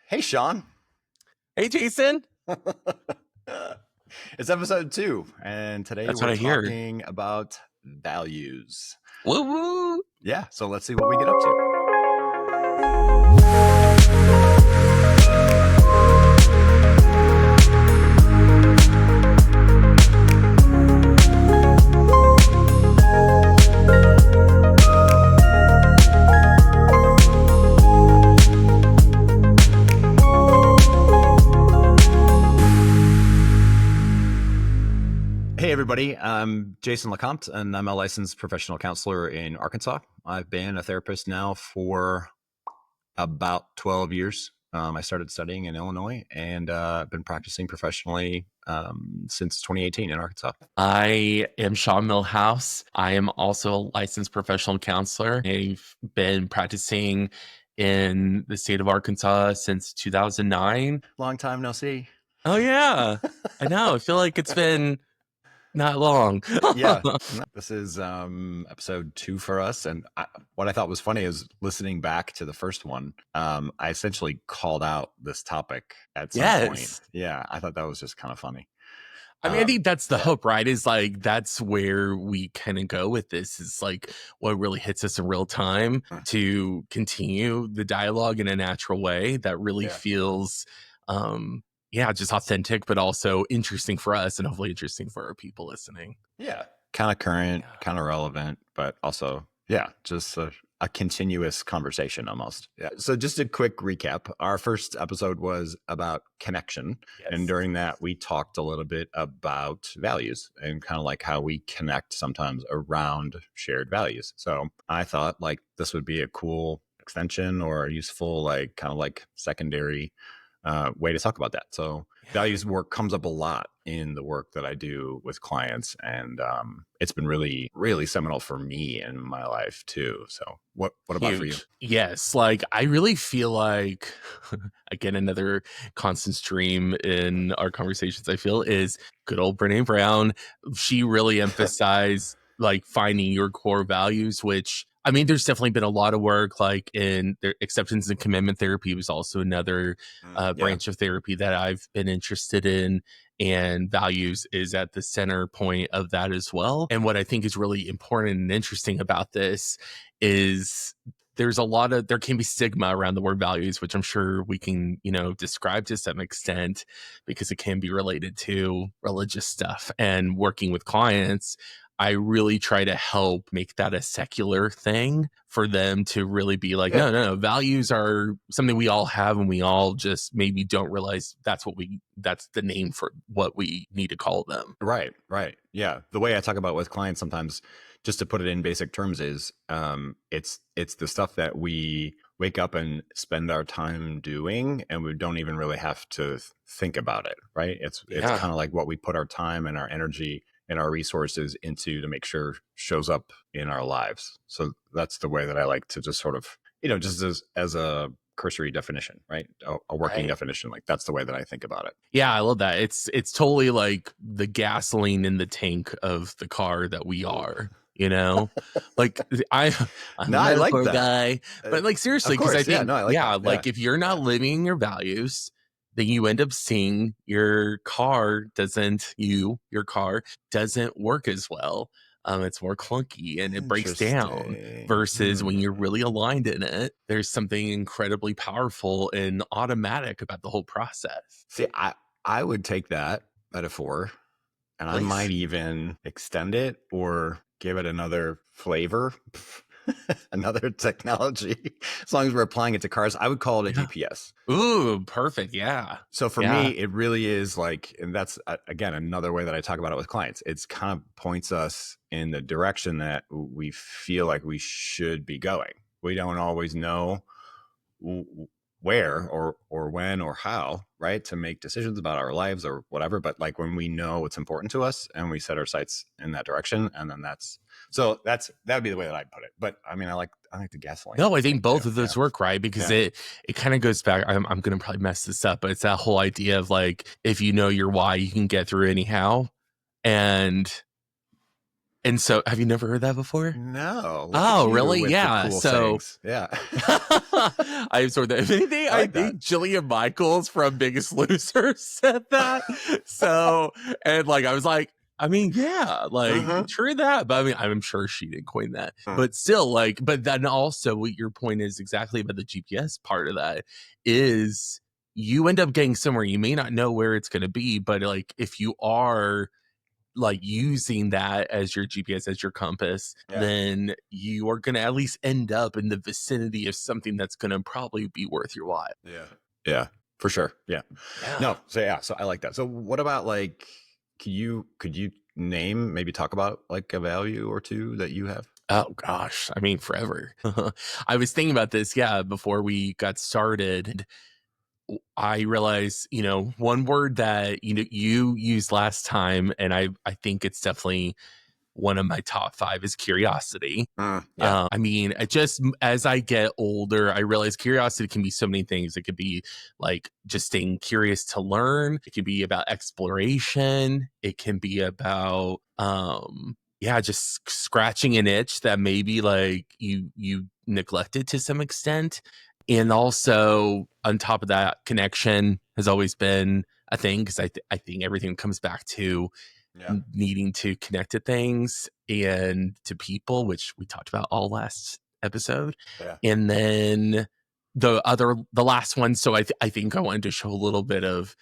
Hey, Sean. Hey, Jason. It's episode 2, and today That's we're what I hear. talking about values. Woo woo. Yeah, so let's see what we get up to. Hey, everybody. I'm Jason LeCompte, and I'm a licensed professional counselor in Arkansas. I've been a therapist now for about 12 years. I started studying in Illinois and I've been practicing professionally since 2018 in Arkansas. I am Sean Millhouse. I am also a licensed professional counselor. I've been practicing in the state of Arkansas since 2009. Long time no see. Oh, yeah. I know. I feel like it's been not long. Yeah. This is episode 2 for us. And what I thought was funny is listening back to the first one, I essentially called out this topic at some point. Yeah, I thought that was just kind of funny. I mean, I think that's the hope, right? Is like, that's where we kind of go with this, is like what really hits us in real time to continue the dialogue in a natural way that really feels, just authentic, but also interesting for us and hopefully interesting for our people listening. Yeah. Kind of current, kind of relevant, but also, just a continuous conversation almost. Yeah. So just a quick recap. Our first episode was about connection. Yes. And during that, we talked a little bit about values and kind of like how we connect sometimes around shared values. So I thought like this would be a cool extension or a useful, like kind of like secondary way to talk about that. So values work comes up a lot in the work that I do with clients. And it's been really, really seminal for me in my life too. So what about for you? Yes. Like I really feel like, again, another constant stream in our conversations, I feel, is good old Brene Brown. She really emphasized like finding your core values, which I mean, there's definitely been a lot of work like in their acceptance and commitment therapy was also another branch of therapy that I've been interested in. And values is at the center point of that as well. And what I think is really important and interesting about this is there can be stigma around the word values, which I'm sure we can, describe to some extent because it can be related to religious stuff. And working with clients, I really try to help make that a secular thing for them to really be like, no, values are something we all have and we all just maybe don't realize that's the name for what we need to call them. Right. Yeah. The way I talk about it with clients sometimes, just to put it in basic terms, is it's the stuff that we wake up and spend our time doing and we don't even really have to think about it. Right. It's kind of like what we put our time and our energy and our resources into to make sure shows up in our lives. So that's the way that I like to just sort of, just as a cursory definition, right? A working definition. Like that's the way that I think about it. Yeah, I love that. It's totally like the gasoline in the tank of the car that we are. Like I'm I like that guy, but like seriously, because I think if you're not living your values, then you end up seeing your car doesn't work as well. It's more clunky and it breaks down versus when you're really aligned in it, there's something incredibly powerful and automatic about the whole process. See, I would take that metaphor and I might even extend it or give it another flavor, another technology. As long as we're applying it to cars, I would call it a GPS. Ooh, perfect. Yeah. So for me, it really is like, and that's again, another way that I talk about it with clients. It's kind of points us in the direction that we feel like we should be going. We don't always know where or when or how, right, to make decisions about our lives or whatever. But like when we know what's important to us and we set our sights in that direction, and then that would be the way that I'd put it. But I mean, I like the gasoline. No, I think both of those work, right? Because it kind of goes back. I'm going to probably mess this up, but it's that whole idea of like, if you know your why, you can get through anyhow. And And so have you never heard that before? No, look at Oh, you really? with the Yeah. cool So sayings. Yeah. I absorbed that. If anything, I I like that. think Jillian Michaels from Biggest Loser said that. So, and like, I was like, I mean, yeah, like Uh-huh. true that, but I mean, I'm sure she didn't coin that, Huh. but still, like, but then also, what your point is exactly about the GPS part of that is you end up getting somewhere you may not know where it's going to be, but like, if you are like using that as your GPS, as your compass, Yeah. then you are going to at least end up in the vicinity of something that's going to probably be worth your while. Yeah. Yeah, for sure. Yeah. Yeah. No, so yeah, so I like that. So what about like could you name, maybe talk about like a value or two that you have? Oh gosh, I mean forever. I was thinking about this, yeah, before we got started. I realized, one word that you used last time, and I think it's definitely one of my top 5 is curiosity. Yeah. I mean, as I get older, I realize curiosity can be so many things. It could be like just staying curious to learn. It could be about exploration. It can be about, yeah, just scratching an itch that maybe like you neglected to some extent. And also on top of that, connection has always been a thing because I think everything comes back to Yeah. needing to connect to things and to people, which we talked about all last episode. Yeah. And then the last one. So I think I wanted to show a little bit of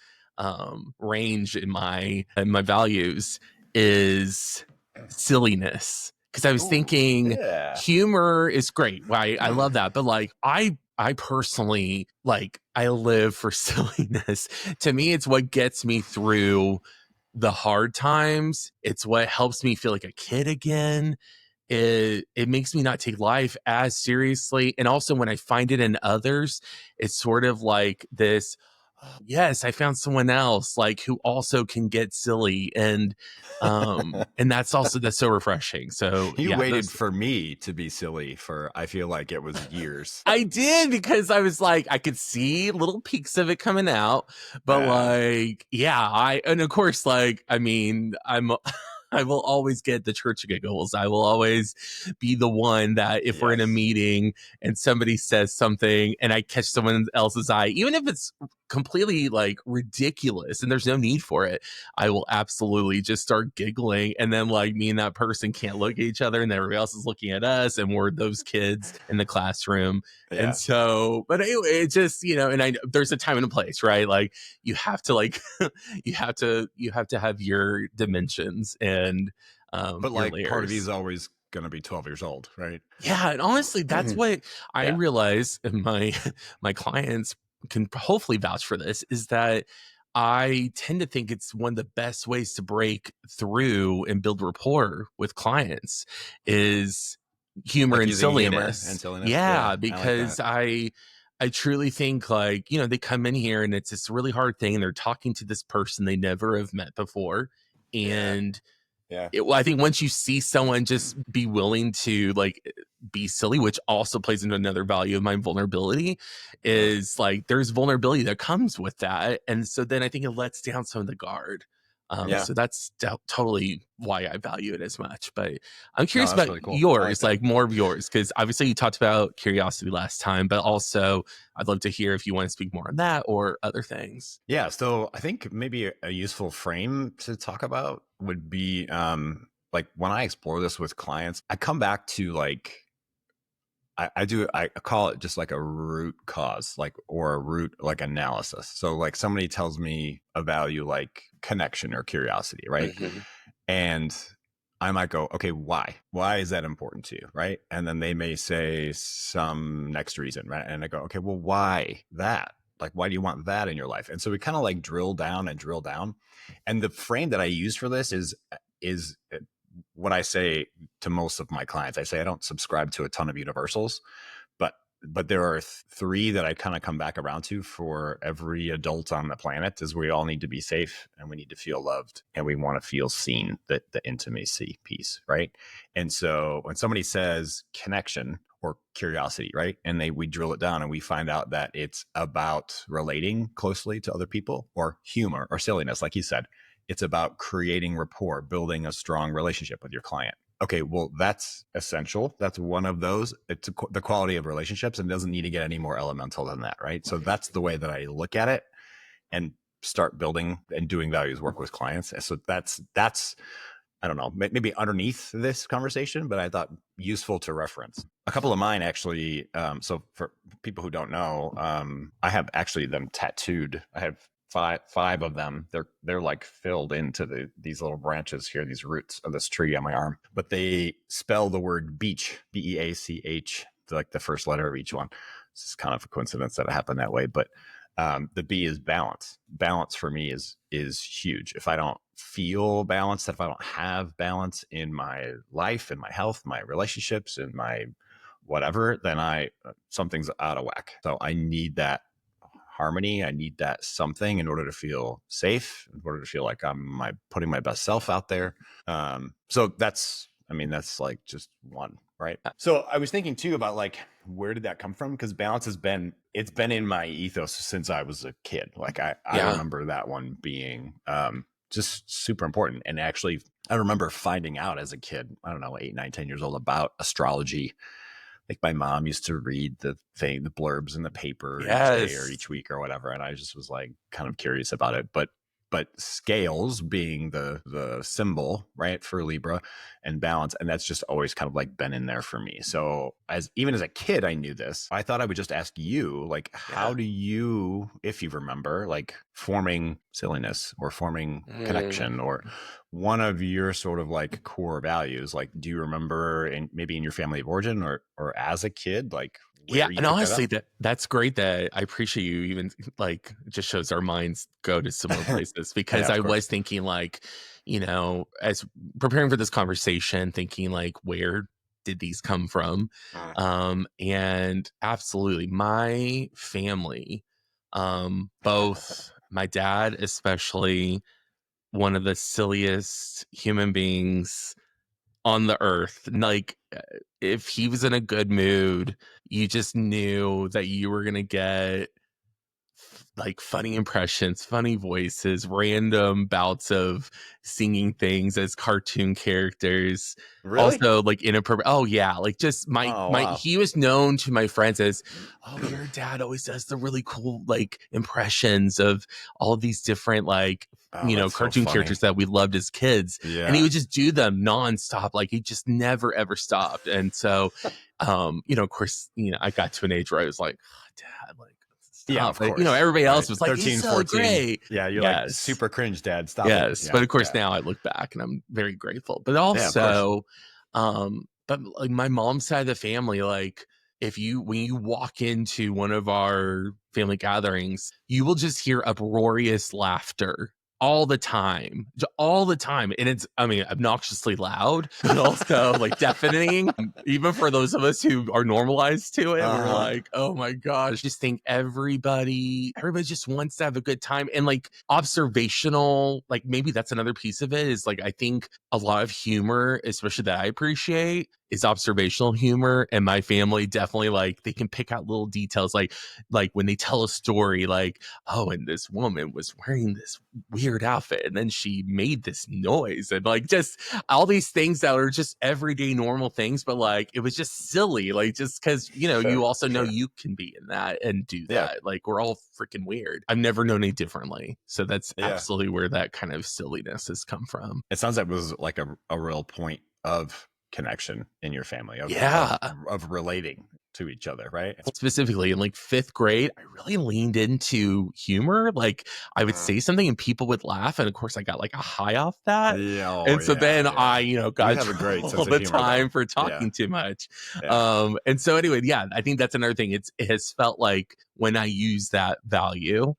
range in my values is silliness. Because I was Ooh, thinking yeah. humor is great. I love that. But like I personally like I live for silliness. To me, it's what gets me through the hard times. It's what helps me feel like a kid again. It makes me not take life as seriously. And also when I find it in others, it's sort of like this, "Oh, yes, I found someone else like who also can get silly." And that's so refreshing. So You yeah, waited those for me to be silly for, I feel like it was years. I did because I was like, I could see little peaks of it coming out, but Yeah. like, yeah, and of course, like, I mean, I will always get the church giggles. I will always be the one that if we're in a Yes. meeting and somebody says something and I catch someone else's eye, even if it's completely like ridiculous and there's no need for it, I will absolutely just start giggling. And then like me and that person can't look at each other and everybody else is looking at us and we're those kids in the classroom. And Yeah. so, but anyway, it just, and there's a time and a place, right? Like you have to like, you have to have your dimensions and But your like part of you layers. is always gonna be 12 years old, right? Yeah, and honestly, that's what I Yeah. realize, and my clients can hopefully vouch for this, is that I tend to think it's one of the best ways to break through and build rapport with clients is humor Like and using humor and silliness. silliness. Yeah, Yeah, I like that. because I truly think like, they come in here and it's this really hard thing and they're talking to this person they never have met before. Yeah. And Yeah. I think once you see someone just be willing to like be silly, which also plays into another value of my vulnerability, Uh-huh. is like there's vulnerability that comes with that, and so then I think it lets down some of the guard. Yeah. So that's totally why I value it as much. But I'm No, curious that's about really cool. I like yours, that. like more of yours, because obviously you talked about curiosity last time, but also I'd love to hear if you want to speak more on that or other things. Yeah, so I think maybe a useful frame to talk about would be like when I explore this with clients, I come back to like I call it just like a root cause, like or a root like analysis. So like somebody tells me a value like connection or curiosity, right? Mhm. And I might go, okay, why? Why is that important to you? Right. And then they may say some next reason, right? And I go, okay, well, why that? Like, why do you want that in your life? And so we kind of like drill down and drill down. And the frame that I use for this is what I say to most of my clients. I say I don't subscribe to a ton of universals, but there are three that I kind of come back around to for every adult on the planet is we all need to be safe and we need to feel loved and we want to feel seen, the intimacy piece, right? And so when somebody says connection or curiosity, right? And we drill it down and we find out that it's about relating closely to other people, or humor or silliness, like you said. It's about creating rapport, building a strong relationship with your client. okay, well, that's essential. That's one of those. It's the quality of relationships, and doesn't need to get any more elemental than that, right? So that's the way that I look at it, and start building and doing values work with clients. So that's I don't know, maybe underneath this conversation, but I thought useful to reference. A couple of mine actually. So for people who don't know, I have actually them tattooed. I have five of them. They're like filled into these little branches here, these roots of this tree on my arm. But they spell the word beach, Beach, like the first letter of each one. It's kind of a coincidence that it happened that way, but the B is balance. Balance for me is huge. If I don't feel balanced, if I don't have balance in my life, in my health, my relationships, in my whatever, then something's out of whack. So I need that harmony. I need that something in order to feel safe, in order to feel like I'm putting my best self out there. So that's like just one, right? So I was thinking too about like, where did that come from? Because balance it's been in my ethos since I was a kid. Like I remember that one being just super important. And actually, I remember finding out as a kid, I don't know, 8, 9, 10 years old, about astrology. Like my mom used to read the blurbs in the paper each day or each week or whatever, and I just was like kind of curious about it. But scales being the symbol, right, for Libra, and balance, and that's just always kind of like been in there for me. So even as a kid, I knew this. I thought I would just ask you, like, how do you, if you remember, like forming silliness or forming connection or one of your sort of like core values? Like, do you remember maybe in your family of origin or as a kid, like where you and picked that up? honestly, that's great. That I appreciate you even like, it just shows our minds go to similar places, because Yeah, of I course. was thinking like, as preparing for this conversation, thinking like, where did these come from? And absolutely, my family, both my dad, especially, one of the silliest human beings on the earth. Like, if he was in a good mood, you just knew that you were gonna get like funny impressions, funny voices, random bouts of singing things as cartoon characters. Really? Also, like inappropriate. Oh yeah, like just Oh my wow. he was known to my friends as, oh, your dad always does the really cool like impressions of all of these different like Oh, that's so cartoon funny. characters that we loved as kids, and he Yeah. would just do them nonstop. Like he just never ever stopped. And so, of course, I got to an age where I was like, oh, Dad, like Yeah, stop. of But course. everybody Right. else was like, he's 13, so 14. great. Yeah, you're like Yes. super cringe, Dad. Stop it. Yes. But Yeah. of course Yeah. now I look back and I'm very grateful. But Yeah, of course. also, but like my mom's side of the family, like when you walk into one of our family gatherings, you will just hear uproarious laughter all the time, all the time. And it's, I mean, obnoxiously loud, but also like deafening, even for those of us who are normalized to it. We're Uh-huh. like, oh my gosh, just think everybody just wants to have a good time. And like observational, like maybe that's another piece of it, is like, I think a lot of humor, especially that I appreciate, is observational humor. And my family definitely, like, they can pick out little details, like when they tell a story, like, oh, and this woman was wearing this weird outfit and then she made this noise, and like just all these things that are just everyday normal things, but like it was just silly, like just because you Sure. also know Sure. you can be in that and do Yeah. that. Like we're all freaking weird. I've never known any differently. So that's Yeah. absolutely where that kind of silliness has come from. It sounds like it was like a real point of connection in your family, Yeah. of relating to each other, right? Specifically in like fifth grade, I really leaned into humor. Like I would say something and people would laugh. And of course, I got like a high off that. Yeah. Oh And so yeah. then Yeah. I, got You in have a great trouble all sense of the humor though. time for Yeah. talking too much. Yeah. And so anyway, yeah, I think that's another thing. It has felt like when I use that value,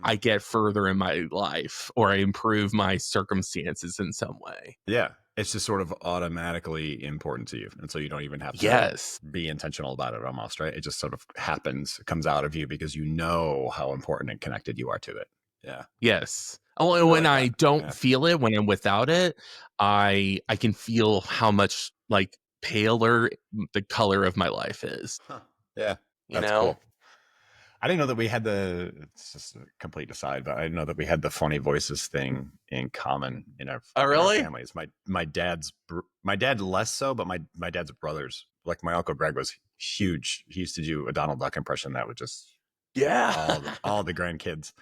I get further in my life, or I improve my circumstances in some way. Yeah. It's just sort of automatically important to you. And so you don't even have to Yes. be intentional about it almost, right? It just sort of happens, comes out of you because you know how important and connected you are to it. Yeah. Yes. Oh, and I when like I that. don't Yeah. feel it, when I'm without it, I can feel how much like paler the color of my life is. Huh. Yeah. You That's know? cool. I didn't know that we had it's just a complete aside, but I didn't know that we had the funny voices thing in common Oh, in our really? families. My dad less so, but my dad's brothers, like my uncle Greg was huge. He used to do a Donald Duck impression that would just Yeah. all the grandkids,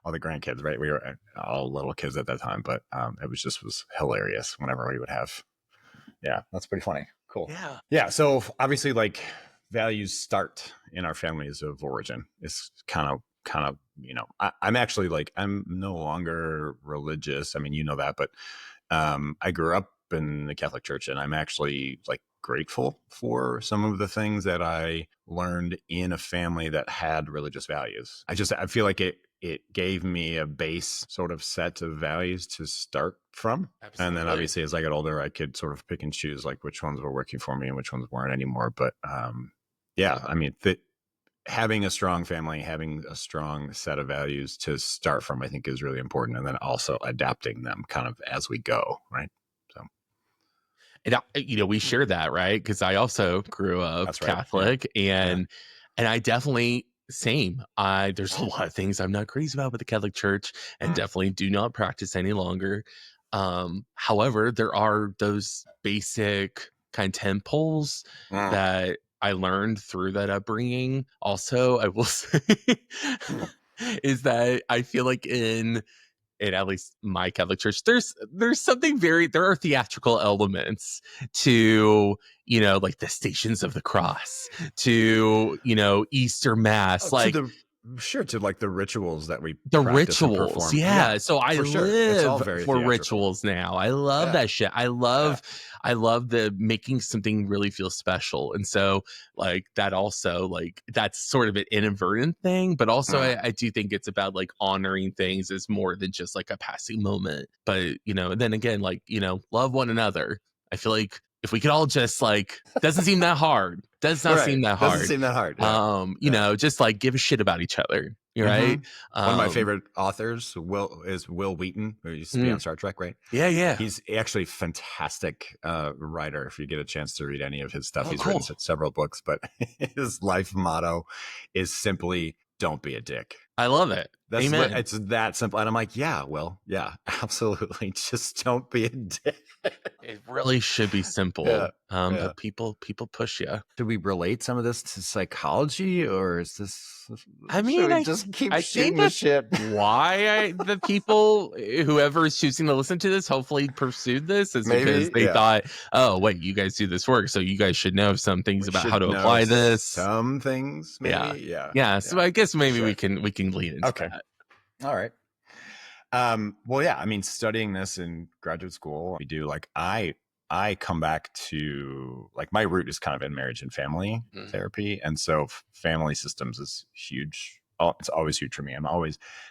right? We were all little kids at that time, but it was hilarious whenever we would have. Yeah, that's pretty funny. Cool. Yeah. Yeah, so obviously, like, values start in our families of origin. It's kind of I'm actually like I'm no longer religious. I mean, you know that, but I grew up in the Catholic Church, and I'm actually like grateful for some of the things that I learned in a family that had religious values. I feel like it gave me a base sort of set of values to start from. And then Absolutely. obviously as I got older, I could sort of pick and choose like which ones were working for me and which ones weren't anymore. But yeah, I mean, having a strong family, having a strong set of values to start from, I think is really important. And then also adapting them kind of as we go. Right. So And we share that, right? Because I also grew up that's right. Yeah. Catholic, Yeah. and I definitely same. I There's a lot of things I'm not crazy about with the Catholic Church, and definitely do not practice any longer. However, there are those basic kind of temples Mm. that I learned through that upbringing. Also, I will say is that I feel like in at least my Catholic church, there's something there are theatrical elements to, like the Stations of the Cross, to, Easter Oh, Mass, to like the sure to like the rituals that we the practice and rituals. perform. Yeah, Yeah. So I for sure. It's all live very for theatrical. rituals now. I love Yeah. that shit. Yeah. I love the making something really feel special. And so like that also, like that's sort of an inadvertent thing, but also Mm. I do think it's about like honoring things as more than just like a passing moment. But and then again, like, love one another. I feel like if we could all just like, doesn't seem that hard. Does not Right. seem that Doesn't hard. seem that hard. Yeah. Yeah. Just like give a shit about each other. Mm-hmm. Right. One of my Um, favorite authors, is Will Wheaton, who used to be mm, on Star Trek, right? yeah, yeah. He's actually a fantastic writer. If you get a chance to read any of his stuff, Oh, he's written cool. several books, but his life motto is simply "Don't be a dick." I love it. Amen. It's that simple. And I'm like, yeah, well, yeah, absolutely. Just don't be a dick. It really should be Yeah. simple. Yeah. But people push you. Should we relate some of this to psychology, or is this, I should mean, we just keep I think shooting the that's shit? why the people, whoever is choosing to listen to this, hopefully pursued this, is because Maybe. they Yeah. thought, oh wait, you guys do this work, so you guys should know some things We about how should to know apply this. some things, maybe. Yeah, Yeah. yeah. So Yeah. I guess For maybe sure. we can lean into Okay. that. All right. Well, yeah, I mean, studying this in graduate school, we do like I come back to like my root is kind of in marriage and family Mm. therapy, and so family systems is huge. Oh, it's always huge for me.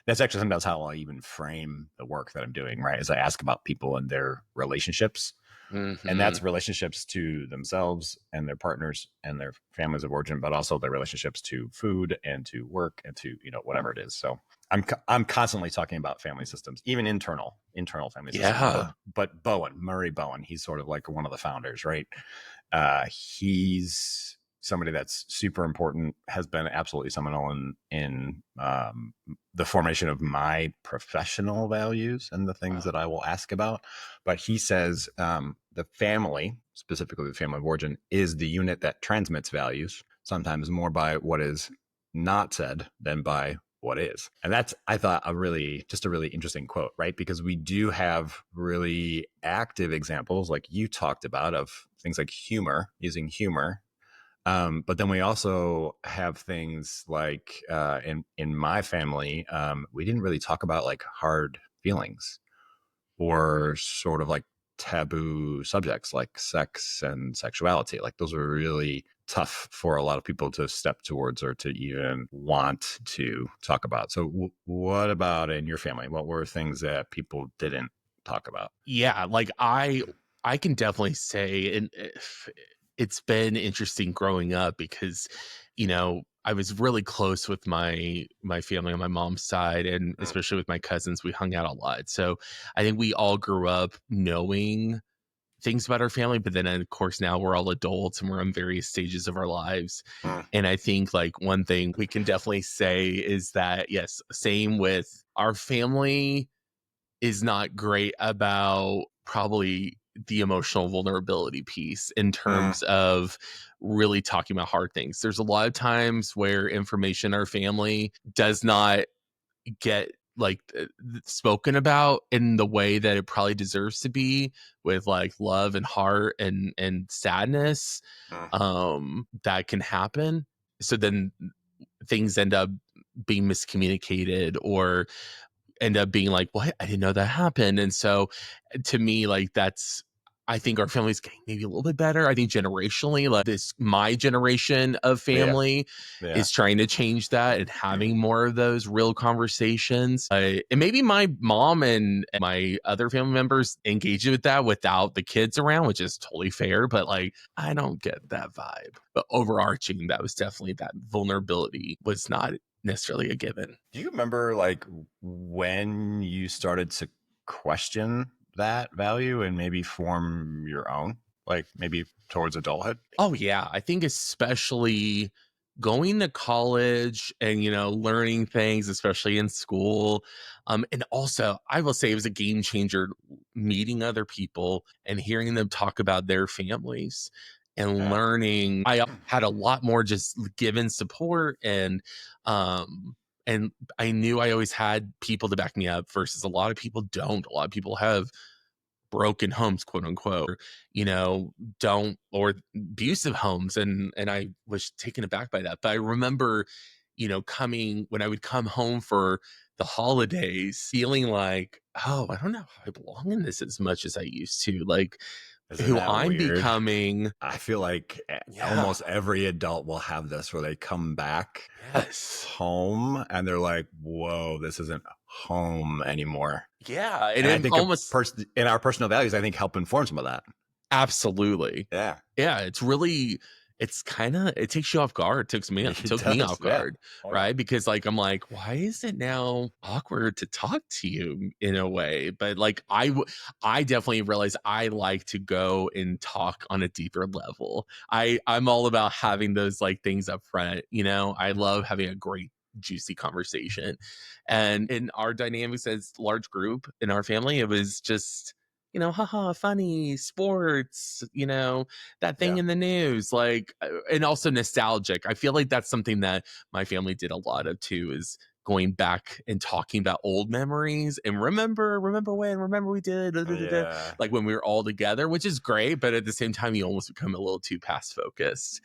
That's actually sometimes how I even frame the work that I'm doing. Right, as I ask about people and their relationships, and Hmm. that's relationships to themselves and their partners and their families of origin, but also their relationships to food and to work and to whatever it is. So I'm constantly talking about family systems, even internal family systems. Yeah. But Murray Bowen, he's sort of like one of the founders, right? He's somebody that's super important, has been absolutely seminal in the formation of my professional values and the things that I will ask about. But he says the family, specifically the family of origin, is the unit that transmits values, sometimes more by what is not said than by what is. And that's, I thought, a really interesting quote, right? Because we do have really active examples, like you talked about, of things like using humor. But then we also have things like in my family, we didn't really talk about like hard feelings or sort of like taboo subjects like sex and sexuality. Like those are really tough for a lot of people to step towards or to even want to talk about. So what about in your family? What were things that people didn't talk about? Yeah, like I can definitely say, and it's been interesting growing up because I was really close with my family on my mom's side, and Mm. especially with my cousins, we hung out a lot. So I think we all grew up knowing things about our family, but then of course now we're all adults and we're in various stages of our lives. Mm, And I think like one thing we can definitely say is that yes, same with our family is not great about probably the emotional vulnerability piece in mm, terms of really talking about hard things. There's a lot of times where information in our family does not get like spoken about in the way that it probably deserves to be, with like love and heart and sadness mm. that can happen. So then things end up being miscommunicated or end up being like, "What? I didn't know that happened." And so to me, like that's I think our family's getting maybe a little bit better. I think generationally, like this my generation of Yeah, family yeah. is trying to change that and having more of those real conversations. And maybe my mom and my other family members engage with that without the kids around, which is totally fair. But like, I don't get that vibe. But overarching, that was definitely that vulnerability was not necessarily a given. Do you remember like when you started to question that value and maybe form your own, like maybe towards adulthood? Oh yeah, I think especially going to college and learning things, especially in school. And also I will say it was a game changer meeting other people and hearing them talk about their families and Yeah. learning. I had a lot more just given support and I knew I always had people to back me up versus a lot of people don't. A lot of people have broken homes, quote unquote, or, don't, or abusive homes. And I was taken aback by that. But I remember, coming when I would come home for the holidays, feeling like, oh, I don't know if I belong in this as much as I used to. Like Isn't who that I'm weird? becoming. I feel like Yeah. almost every adult will have this where they come back Yes. home and they're like, whoa, this isn't home anymore. Yeah. And And I it think almost in our personal values, I think help inform some of that. absolutely. Yeah, Yeah, it's kinda it takes you off guard. It it took me does. off Yeah. guard, Oh, yeah. right? Because, like, I'm like, "Why is it now awkward to talk to you in a way?" But, like, I definitely realized I like to go and talk on a deeper level. I'm all about having those, like, things up front, you know? I love having a great, juicy conversation. And in our dynamics as large group in our family, it was just, haha, funny, sports, that thing Yeah. in the news, like, and also nostalgic. I feel like that's something that my family did a lot of too, is going back and talking about old memories and remember we did da, da, da, da," Yeah. like when we were all together, which is great, but at the same time you almost become a little too past focused.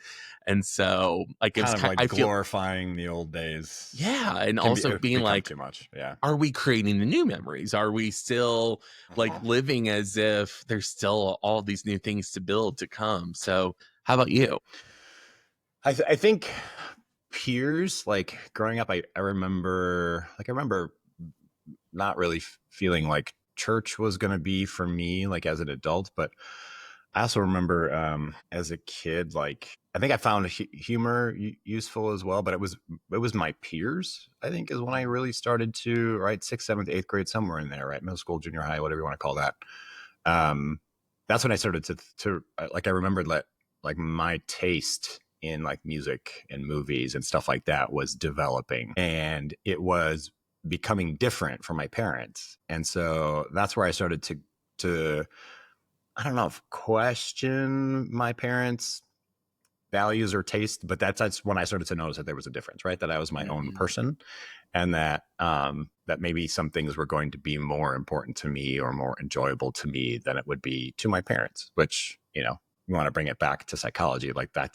And so like it was Kind of like I feel glorifying the old days yeah, and can be also it being become like, too much. Yeah. are we creating the new memories? Are we still like Mhm. living as if there's still all these new things to build to come? So, how about you? I think peers, like growing up, I remember not really feeling like church was going to be for me, like as an adult, but I also remember as a kid, like I think I found humor useful as well, but it was my peers. I think is when I really started to right sixth, seventh, eighth grade, somewhere in there, right, middle school, junior high, whatever you want to call that. Um, that's when I started to like I remembered that like my taste in like music and movies and stuff like that was developing, and it was becoming different from my parents, and so that's where I started to I don't know if question my parents' values or taste, but that's when I started to notice that there was a difference, right? That I was my own Mhm. person, and that maybe some things were going to be more important to me or more enjoyable to me than it would be to my parents. Which you want to bring it back to psychology, like that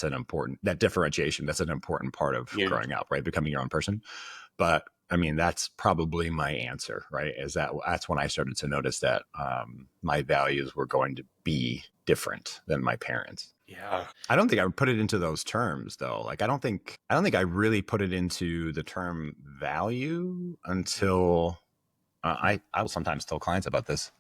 differentiation. That's an important part of Yeah. growing up, right? Becoming your own person. But I mean, that's probably my answer, right? That's when I started to notice that my values were going to be different than my parents. Yeah. I don't think I would put it into those terms though. Like I don't think I really put it into the term value until I will sometimes tell clients about this.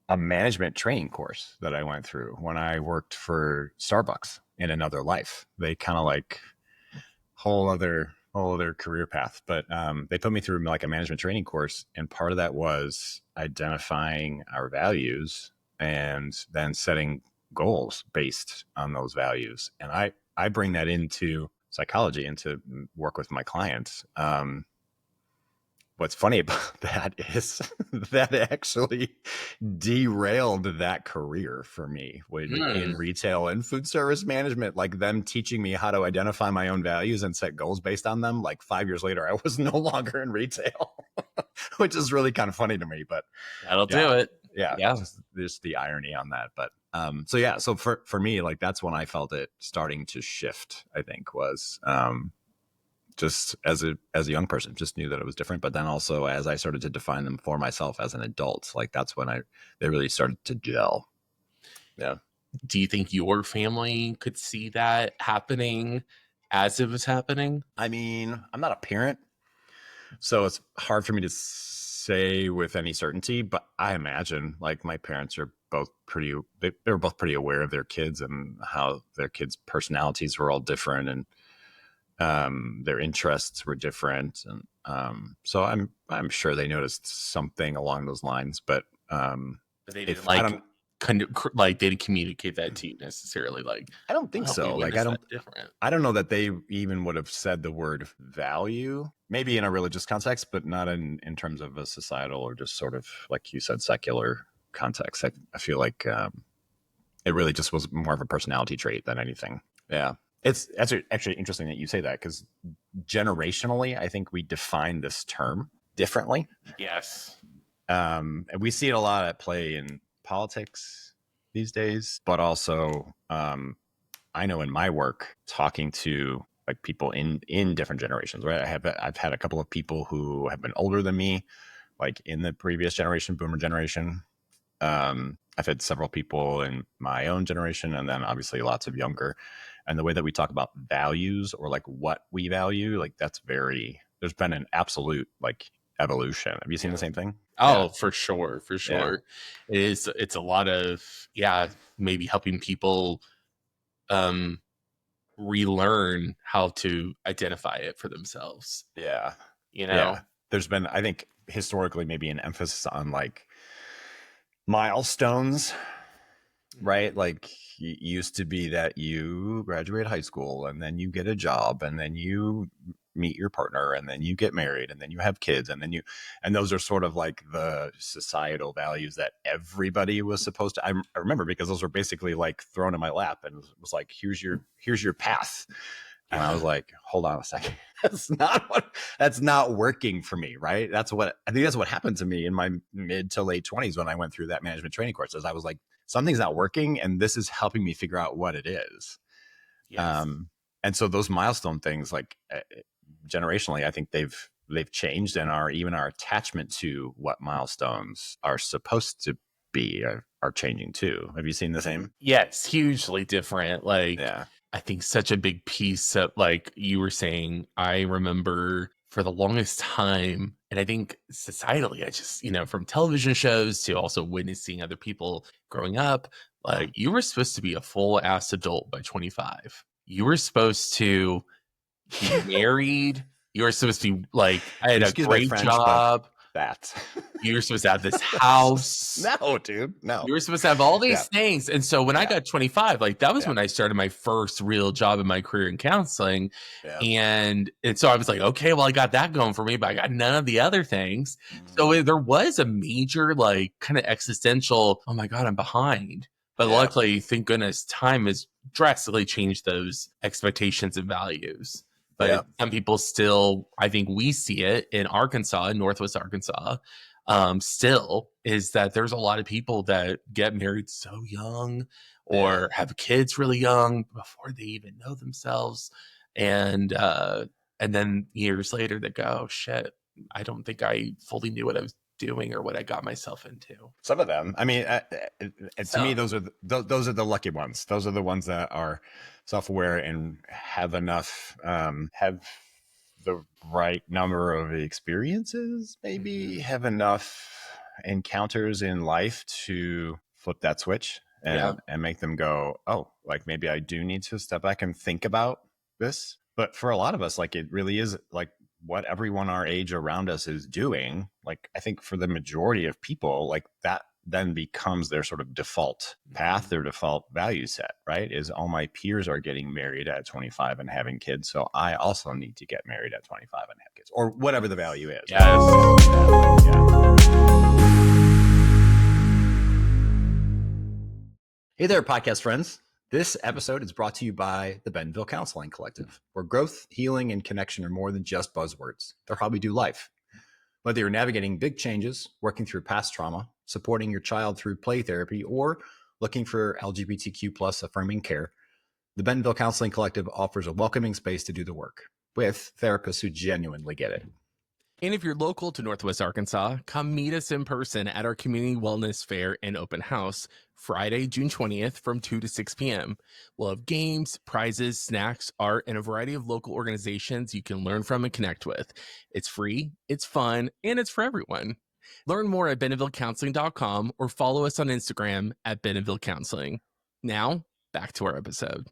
A management training course that I went through when I worked for Starbucks in another life. They kind of like whole other career path, but they put me through like a management training course, and part of that was identifying our values and then setting goals based on those values. And I bring that into psychology, into work with my clients. What's funny about that is that actually derailed that career for me when in retail and food service management, like them teaching me how to identify my own values and set goals based on them. Like 5 years later, I was no longer in retail, which is really kind of funny to me, but That'll yeah, do it. yeah, Yeah. just the irony on that. But so yeah, so for me, like that's when I felt it starting to shift, I think, was just as a young person, just knew that it was different. But then also as I started to define them for myself as an adult, like that's when they really started to gel. Yeah. Do you think your family could see that happening as it was happening? I mean, I'm not a parent, so it's hard for me to say with any certainty, but I imagine like my parents are both they were both pretty aware of their kids and how their kids' personalities were all different, and their interests were different, and so I'm sure they noticed something along those lines. But But they didn't if I don't, like they didn't communicate that to you necessarily. Like, I don't think oh, we so. Like witnessed that different. I don't know that they even would have said the word value, maybe in a religious context, but not in terms of a societal or just sort of like you said, secular context. I feel like it really just was more of a personality trait than anything. Yeah. It's actually interesting that you say that, because generationally, I think we define this term differently. Yes. And we see it a lot at play in politics these days, but also I know in my work, talking to like people in different generations, right? I've had a couple of people who have been older than me, like in the previous generation, boomer generation. I've had several people in my own generation, and then obviously lots of younger. And the way that we talk about values, or like what we value, like there's been an absolute like evolution. Have you seen the same thing? Oh, Yeah. for sure. For Yeah. sure. It's a lot of, maybe helping people relearn how to identify it for themselves. Yeah. You know? Yeah. There's been, I think, historically maybe an emphasis on like milestones, right? Like it used to be that you graduate high school and then you get a job and then you meet your partner and then you get married and then you have kids and then and those are sort of like the societal values that everybody was supposed to. I remember, because those were basically like thrown in my lap and it was like, here's your path. And I was like, hold on a second. That's not working for me, right? I think that's what happened to me in my mid to late 20s when I went through that management training course. Is I was like, something's not working, and this is helping me figure out what it is. Yes. And so those milestone things, like generationally, I think they've changed, and our attachment to what milestones are supposed to be are changing too. Have you seen the same? Yeah, it's hugely different. Like, Yeah. I think such a big piece of, like you were saying, I remember for the longest time, and I think societally, I just, from television shows to also witnessing other people growing up, like you were supposed to be a full ass adult by 25. You were supposed to be married. You were supposed to be like, I had a Excuse my great French, job. That You were supposed to have this house. No, dude, no. You were supposed to have all these things. And so when I got 25, like that was when I started my first real job in my career in counseling. Yeah. And so I was like, okay, well, I got that going for me, but I got none of the other things. So there was a major, like, kind of existential, oh my God, I'm behind. But luckily, thank goodness, time has drastically changed those expectations and values. But some people still, I think we see it in Arkansas, in Northwest Arkansas, still, is that there's a lot of people that get married so young or have kids really young before they even know themselves. And then years later they go, oh, shit, I don't think I fully knew what I was doing or what I got myself into. Some of them, I mean, to me, those are the lucky ones. Those are the ones that are self-aware and have enough, have the right number of experiences, maybe have enough encounters in life to flip that switch and make them go, oh, like maybe I do need to step back and think about this. But for a lot of us, like it really is like what everyone our age around us is doing. Like I think for the majority of people, like then becomes their sort of default path, their default value set, right? Is all my peers are getting married at 25 and having kids, so I also need to get married at 25 and have kids, or whatever the value is. Yes. Hey there, podcast friends. This episode is brought to you by the Bentonville Counseling Collective, where growth, healing, and connection are more than just buzzwords. They're how we do life. Whether you're navigating big changes, working through past trauma, supporting your child through play therapy, or looking for LGBTQ plus affirming care, the Bentonville Counseling Collective offers a welcoming space to do the work with therapists who genuinely get it. And if you're local to Northwest Arkansas, come meet us in person at our Community Wellness Fair and Open House, Friday, June 20th from 2 to 6 p.m. We'll have games, prizes, snacks, art, and a variety of local organizations you can learn from and connect with. It's free, it's fun, and it's for everyone. Learn more at BentonvilleCounseling.com or follow us on Instagram at Bentonville Counseling. Now, back to our episode.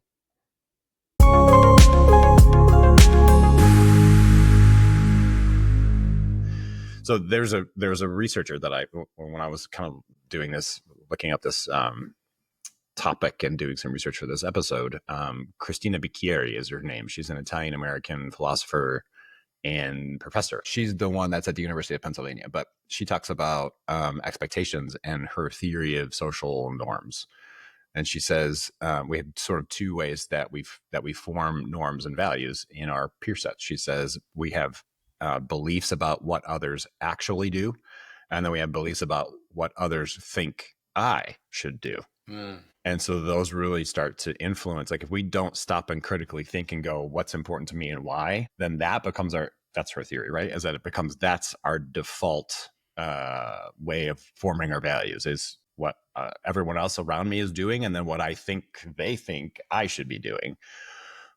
So there's a researcher that when I was kind of doing this, looking up this topic and doing some research for this episode, Cristina Bicchieri is her name. She's an Italian-American philosopher and professor. She's the one that's at the University of Pennsylvania, but she talks about expectations and her theory of social norms. And she says we have sort of two ways that we form norms and values in our peer sets. She says we have beliefs about what others actually do, and then we have beliefs about what others think I should do. And so those really start to influence. Like if we don't stop and critically think and go, what's important to me and why, then that becomes that's her theory, right? Is that that's our default way of forming our values, is what everyone else around me is doing, and then what I think they think I should be doing.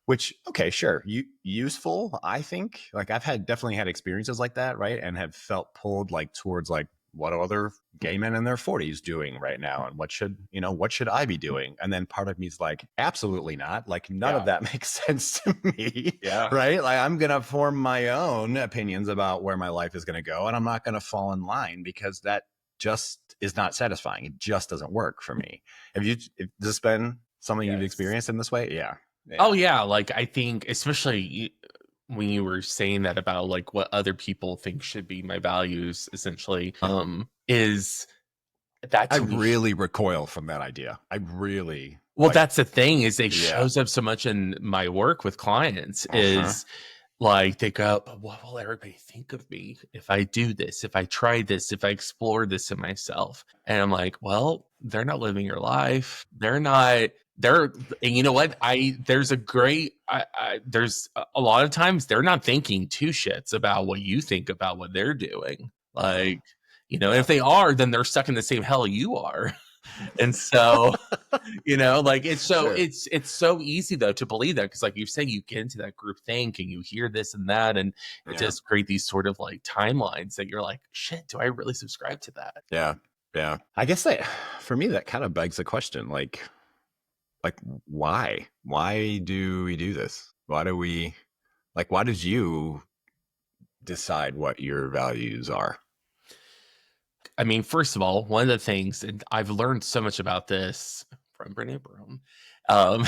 Which, okay, sure, useful, I think. Like I've definitely had experiences like that, right? And have felt pulled like towards like, what are other gay men in their 40s doing right now? And what should I be doing? And then part of me is like, absolutely not. Like none of that makes sense to me. Yeah. Right? Like I'm going to form my own opinions about where my life is going to go. And I'm not going to fall in line because that just is not satisfying. It just doesn't work for me. Has this been something you've experienced in this way? Yeah. Oh yeah, like I think especially when you were saying that about like what other people think should be my values, essentially, is that I really recoil from that idea. That's the thing, is it shows up so much in my work with clients. Is like they go, but what will everybody think of me if I do this, if I try this, if I explore this in myself? And I'm like, well, they're not living your life. And you know what? There's a lot of times they're not thinking two shits about what you think about what they're doing. Like, if they are, then they're stuck in the same hell you are. And so, like it's so easy though to believe that, because like you say, you get into that group think and you hear this and that, and it just create these sort of like timelines that you're like, shit, do I really subscribe to that? Yeah. I guess for me, that kind of begs the question, like why do we do this? Why did you decide what your values are? I mean, first of all, one of the things, and I've learned so much about this from Brene Brown,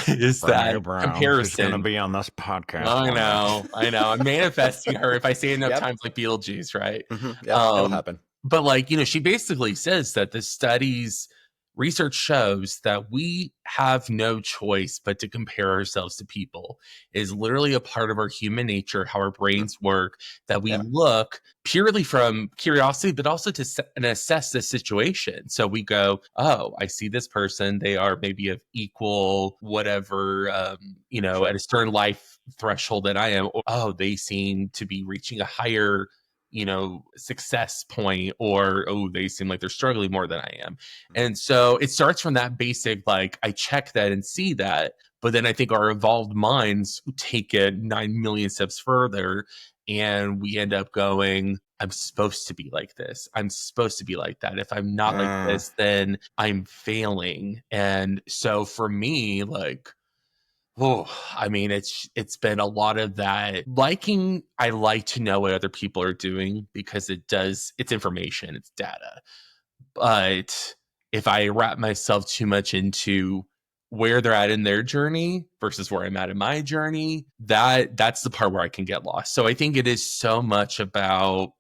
is that comparison. She's going to be on this podcast. I know. I'm manifesting her if I say it enough times, like Beetlejuice, right? It'll happen. But like, she basically says that the research shows that we have no choice but to compare ourselves to people. It is literally a part of our human nature, how our brains work, that we look purely from curiosity, but also to assess the situation. So we go, oh, I see this person. They are maybe of equal, whatever, at a certain life threshold than I am. Or, oh, they seem to be reaching a higher success point, or, oh, they seem like they're struggling more than I am. And so it starts from that basic, like, I check that and see that. But then I think our evolved minds take it 9 million steps further, and we end up going, I'm supposed to be like this. I'm supposed to be like that. If I'm not like this, then I'm failing. And so for me, like, I mean, it's been a lot of that. I like to know what other people are doing, because it's information, it's data. But if I wrap myself too much into where they're at in their journey versus where I'm at in my journey, that's the part where I can get lost. So I think it is so much about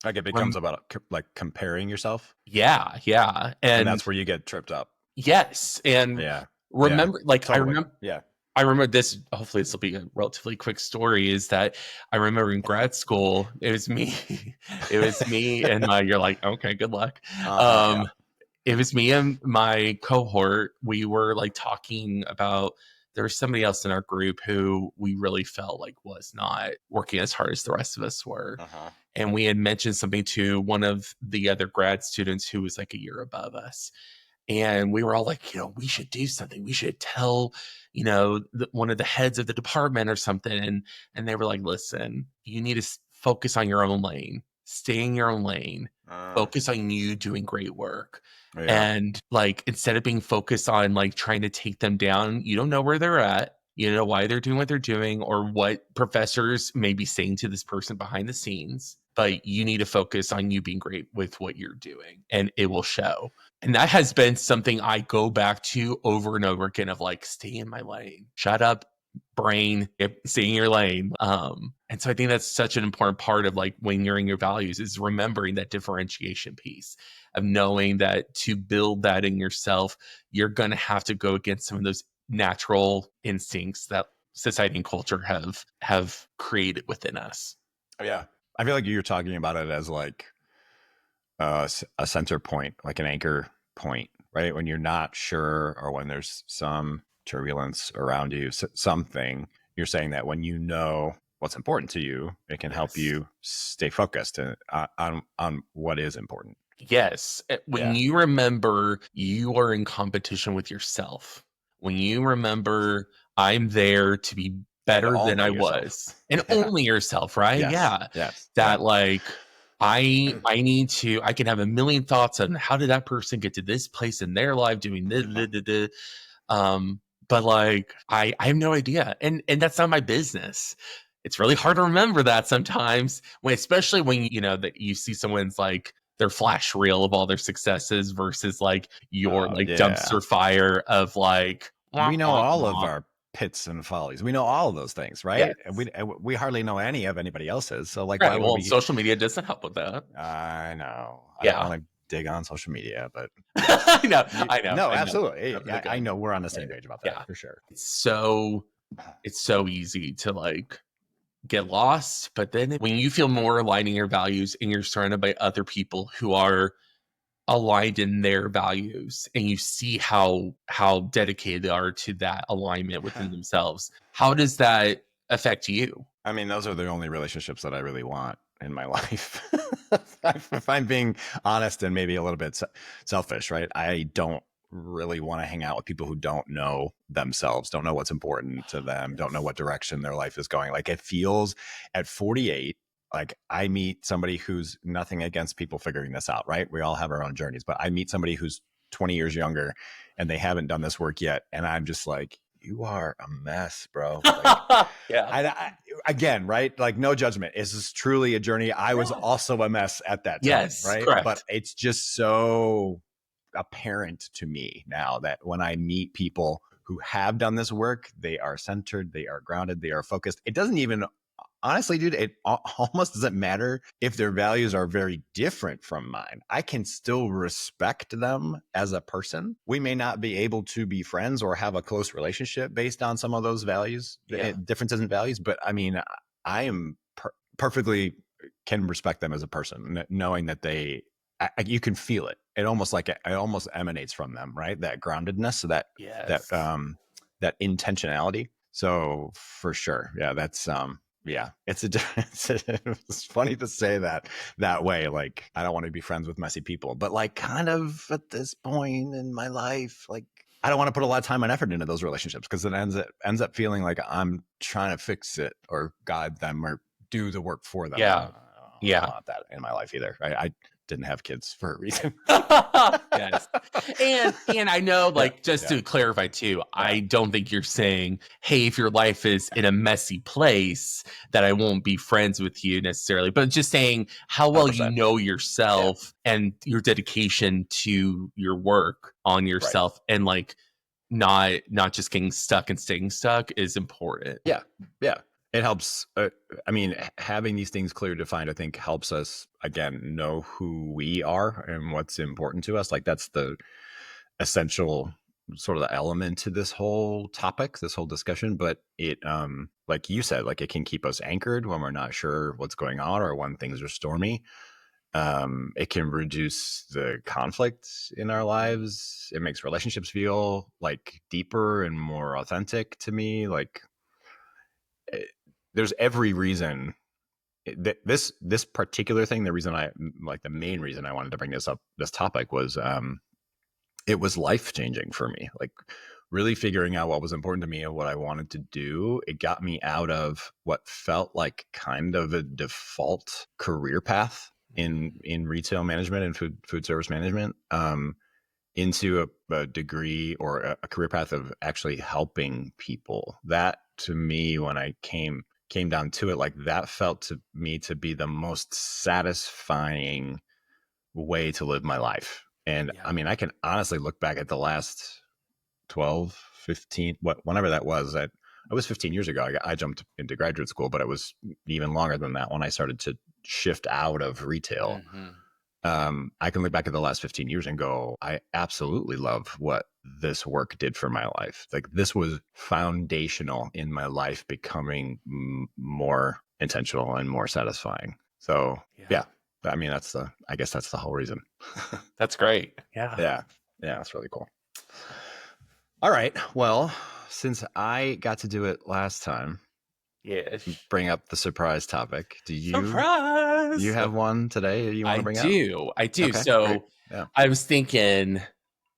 Like it becomes about like comparing yourself, yeah. and And that's where you get tripped up. yes. And Yeah. Yeah. remember, like Totally. Yeah. I remember this, hopefully this will be a relatively quick story, is that I remember in grad school, it was me, it was me and my, you're like, okay, good luck. Yeah. It was me and my cohort. We were like talking about, there was somebody else in our group who we really felt like was not working as hard as the rest of us were. And we had mentioned something to one of the other grad students who was like a year above us. And we were all like, we should do something. We should tell, one of the heads of the department or something. And they were like, listen, you need to focus on your own lane, stay in your own lane, focus on you doing great work. Yeah. And like, instead of being focused on like trying to take them down, you don't know where they're at. You don't know why they're doing what they're doing or what professors may be saying to this person behind the scenes, but you need to focus on you being great with what you're doing and it will show. And that has been something I go back to over and over again of like, stay in my lane, shut up, brain, stay in your lane. And so I think that's such an important part of like when you're in your values is remembering that differentiation piece of knowing that to build that in yourself, you're going to have to go against some of those natural instincts that society and culture have created within us. Yeah. I feel like you're talking about it as like a center point, like an anchor point, right? When you're not sure or when there's some turbulence around you, something, you're saying that when you know what's important to you, it can help you stay focused on what is important. Yes. When you remember you are in competition with yourself, when you remember I'm there to be better than I was, and only yourself, right? Yes. Yeah. Yes. That like I can have a million thoughts on how did that person get to this place in their life doing this, but like I have no idea. And that's not my business. It's really hard to remember that sometimes especially when that you see someone's like their flash reel of all their successes versus like your like dumpster fire of like we know all of our pits and follies. We know all of those things, right? Yes. And we hardly know any of anybody else's. So like, Right. why would Well, we? social media doesn't help with that. I know. I Yeah. don't want to dig on social media, but I know. No, I absolutely. know. I know we're on the same page about that for sure. It's so easy to like get lost, but then when you feel more aligned in your values and you're surrounded by other people who are aligned in their values and you see how dedicated they are to that alignment within themselves, how does that affect you? I mean, those are the only relationships that I really want in my life. If I'm being honest and maybe a little bit selfish, right? I don't really want to hang out with people who don't know themselves, don't know what's important to them, don't know what direction their life is going. Like it feels at 48, like I meet somebody who's nothing against people figuring this out, right? We all have our own journeys, but I meet somebody who's 20 years younger and they haven't done this work yet. And I'm just like, you are a mess, bro. Like, again, right? Like no judgment. This is truly a journey. I was also a mess at that time, right? Correct. But it's just so apparent to me now that when I meet people who have done this work, they are centered, they are grounded, they are focused. It doesn't even, honestly, dude, it almost doesn't matter if their values are very different from mine. I can still respect them as a person. We may not be able to be friends or have a close relationship based on some of those values, differences in values. But I mean, I am perfectly can respect them as a person, knowing that you can feel it. It almost emanates from them, right? That groundedness, that intentionality. So for sure, yeah, that's it's funny to say that way. Like, I don't want to be friends with messy people, but like kind of at this point in my life, like I don't want to put a lot of time and effort into those relationships because it ends up feeling like I'm trying to fix it or guide them or do the work for them. Yeah. Yeah. want that in my life either. I didn't have kids for a reason. Yes. And I know, like, just yeah. to clarify too, I don't think you're saying, hey, if your life is in a messy place, that I won't be friends with you necessarily, but just saying how well you 100%. know yourself and your dedication to your work on yourself, and like not just getting stuck and staying stuck is important. Yeah. It helps. I mean, having these things clear defined, I think, helps us again know who we are and what's important to us. Like that's the essential sort of the element to this whole topic, this whole discussion. But it, like you said, like it can keep us anchored when we're not sure what's going on or when things are stormy. It can reduce the conflict in our lives. It makes relationships feel like deeper and more authentic to me. Like there's every reason that this particular thing, the reason I like the main reason I wanted to bring this topic was it was life changing for me. Like really figuring out what was important to me and what I wanted to do. It got me out of what felt like kind of a default career path in retail management and food service management, into a degree or a career path of actually helping people. That to me, when I came down to it, like that felt to me to be the most satisfying way to live my life. And I mean, I can honestly look back at the last 12, 15, whenever that was. I was 15 years ago. I jumped into graduate school, but it was even longer than that when I started to shift out of retail. I can look back at the last 15 years and go, I absolutely love what this work did for my life. Like this was foundational in my life becoming more intentional and more satisfying. So yeah, I mean, I guess that's the whole reason. That's great. Yeah. That's really cool. All right. Well, since I got to do it last time, bring up the surprise topic. Do you Surprise! You have one today you want to bring up? I do. Okay, So great. Yeah. I was thinking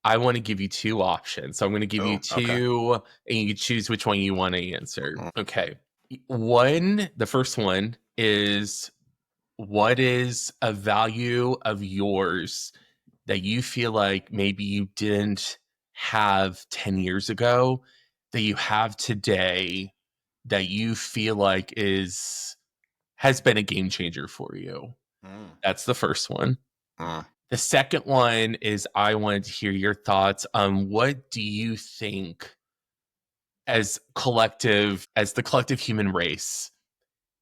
I want to give you two options. So I'm going to give you two, and you can choose which one you want to answer. Okay. The first one is, what is a value of yours that you feel like maybe you didn't have 10 years ago that you have today that you feel like has been a game changer for you? That's the first one. The second one is, I wanted to hear your thoughts on what do you think as the collective human race,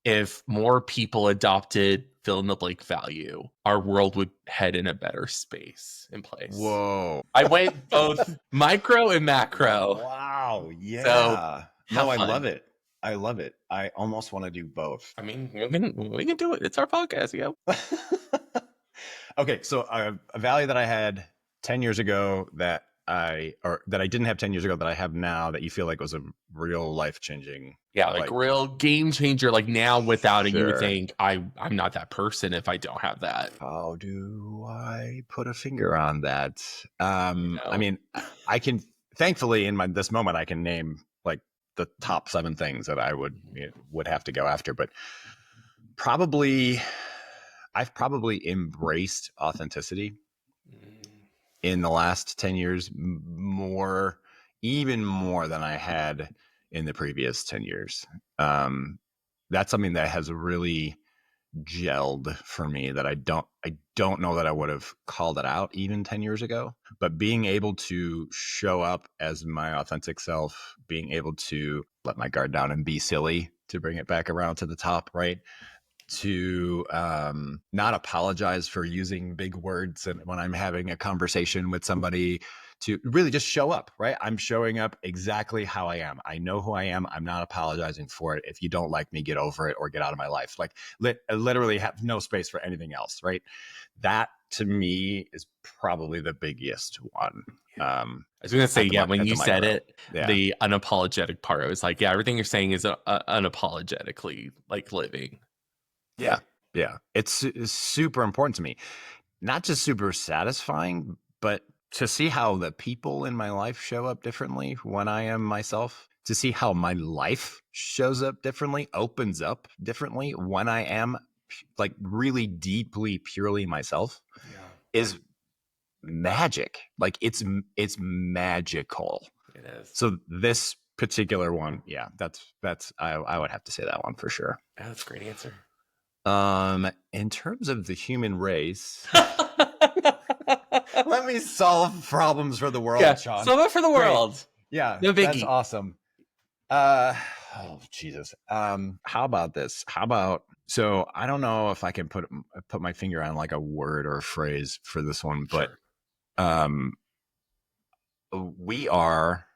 if more people adopted fill in the blank value, our world would head in a better space and place. Whoa. I went both micro and macro. Wow. Yeah. So, no, I love it. I love it. I almost want to do both. I mean, we can do it. It's our podcast, yo. Okay, so a value that I had 10 years ago that I didn't have 10 years ago that I have now that you feel like was a real life-changing. Yeah, like real game changer. Like now without it, you would Sure. think I'm not that person if I don't have that. How do I put a finger on that? I mean, I can, thankfully in this moment, I can name like the top 7 things that I would have to go after, but I've probably embraced authenticity in the last 10 years even more than I had in the previous 10 years. That's something that has really gelled for me that I don't know that I would have called it out even 10 years ago, but being able to show up as my authentic self, being able to let my guard down and be silly, to bring it back around to the top, right? To not apologize for using big words and when I'm having a conversation with somebody, to really just show up, right? I'm showing up exactly how I am. I know who I am. I'm not apologizing for it. If you don't like me, get over it or get out of my life. Like literally have no space for anything else, right? That to me is probably the biggest one. I was going to say, when you said it, Yeah. the unapologetic part, I was like, everything you're saying is unapologetically like living. Yeah. It's super important to me. Not just super satisfying, but to see how the people in my life show up differently when I am myself, to see how my life shows up differently, opens up differently when I am like really deeply, purely myself is magic. Like it's magical. It is. So this particular one, yeah, that's I would have to say that one for sure. Oh, that's a great answer. In terms of the human race, let me solve problems for the world, Yeah, Sean. solve it for the Great. world. Yeah, No that's biggie. awesome. Oh Jesus. How about this? How about, so I don't know if I can put my finger on like a word or a phrase for this one, but Sure. we are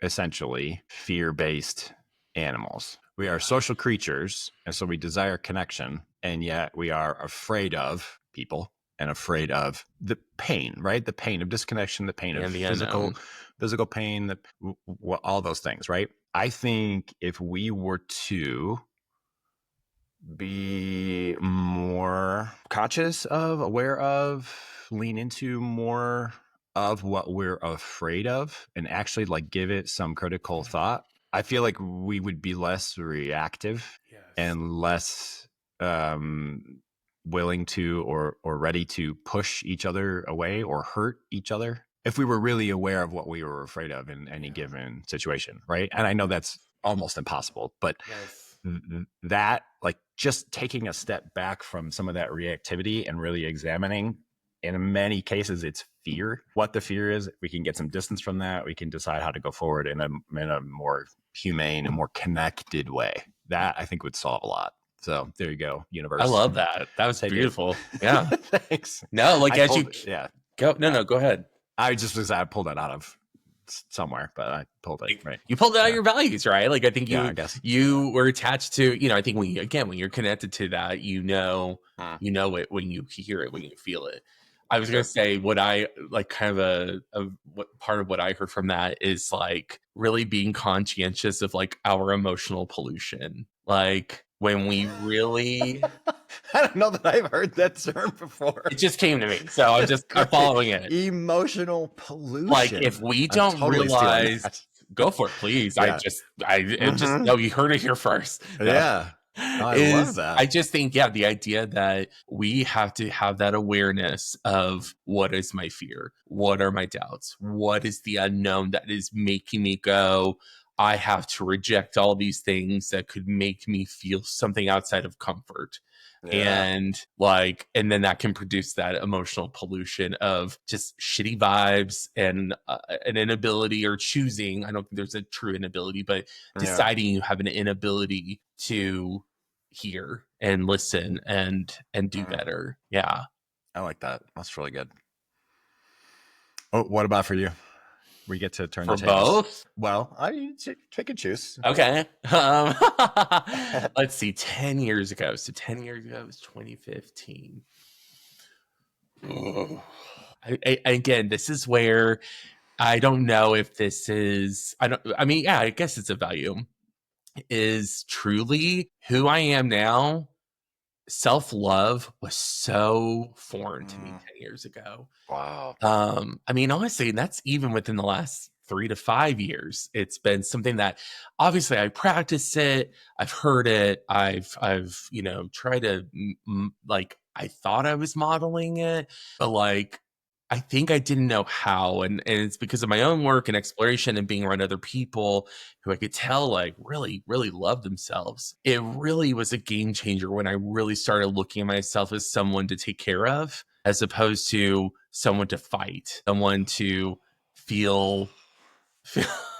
essentially fear-based animals. We are social creatures, and so we desire connection, and yet we are afraid of people and afraid of the pain, right? The pain of disconnection, the pain of And the physical unknown. pain, all those things, right? I think if we were to be more conscious of, aware of, lean into more of what we're afraid of and actually like give it some critical thought, I feel like we would be less reactive Yes. and less willing to or ready to push each other away or hurt each other if we were really aware of what we were afraid of in any given situation, right? And I know that's almost impossible, but Yes. that, like, just taking a step back from some of that reactivity and really examining, in many cases it's fear, what the fear is. We can get some distance from that, we can decide how to go forward in a more humane and more connected way. That I think would solve a lot. So there you go, universe. I love that. That was Take beautiful. it. Yeah. Thanks. No, like I as you go. No, go ahead. I pulled that out of somewhere, but I pulled it, right? You pulled out your values, right? Like I think I guess you were attached to, I think when you're connected to that, you know it when you hear it, when you feel it. I was going to say what I like kind of what part of what I heard from that is like really being conscientious of like our emotional pollution. Like when we really I don't know that I've heard that term before. It just came to me. So I'm following it. Emotional pollution. Like if we don't realize, go for it, please. Yeah. No, you heard it here first. Yeah. I love that. I just think, the idea that we have to have that awareness of what is my fear? What are my doubts? What is the unknown that is making me go, I have to reject all these things that could make me feel something outside of comfort. And then that can produce that emotional pollution of just shitty vibes and an inability or choosing. I don't think there's a true inability, but deciding you have an inability to hear and listen and do better. Yeah. I like that. That's really good. Oh, what about for you? We get to turn for the tables. Both? Well, I pick and choose. Okay. Let's see. 10 years ago. So 10 years ago was 2015. Again, this is where I don't know if this is. I guess it's a value. Is truly who I am now. Self-love was so foreign to me 10 years ago. Wow. Honestly, that's even within the last 3 to 5 years. It's been something that obviously I practice it. I've heard it. I've tried to I thought I was modeling it, but like I think I didn't know how, and it's because of my own work and exploration and being around other people who I could tell like really, really love themselves. It really was a game changer when I really started looking at myself as someone to take care of, as opposed to someone to fight, someone to feel.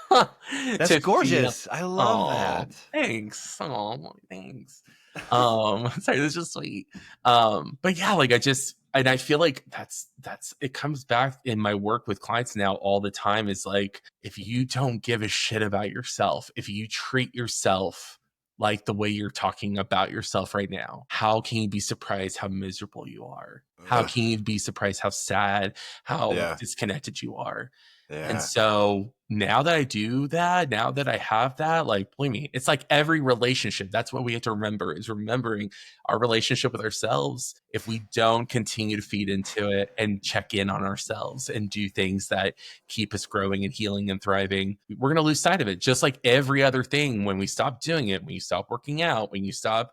That's gorgeous. I love that. Thanks. Oh, thanks. Sorry, that's just sweet. But yeah, like I feel like that's it comes back in my work with clients now all the time is like, if you don't give a shit about yourself, if you treat yourself like the way you're talking about yourself right now, how can you be surprised how miserable you are? How can you be surprised how sad, how disconnected you are? And so now that I do that, now that I have that, like, believe me, it's like every relationship. That's what we have to remember, is remembering our relationship with ourselves. If we don't continue to feed into it and check in on ourselves and do things that keep us growing and healing and thriving, we're going to lose sight of it. Just like every other thing, when we stop doing it, when you stop working out, when you stop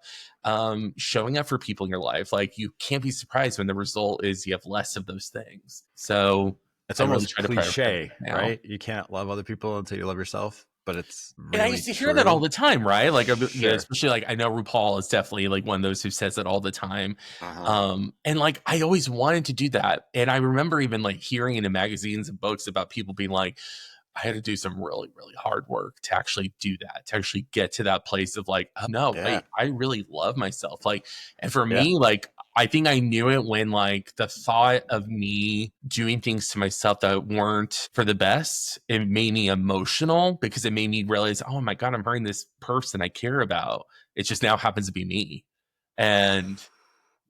showing up for people in your life, like, you can't be surprised when the result is you have less of those things. So It's I really almost try to prioritize cliche, that now. right? You can't love other people until you love yourself, but it's And I really used to hear that all true. the time, right? Like, Sure. especially, like, I know RuPaul is definitely like one of those who says it all the time. Uh-huh. And like, I always wanted to do that. And I remember even like hearing it in magazines and books about people being like, I had to do some really, really hard work to actually do that, to actually get to that place of like, oh, no, Yeah. wait, I really love myself. Like, and for Yeah. me, like, I think I knew it when like the thought of me doing things to myself that weren't for the best, it made me emotional, because it made me realize, oh my God, I'm hurting this person I care about. It just now happens to be me. And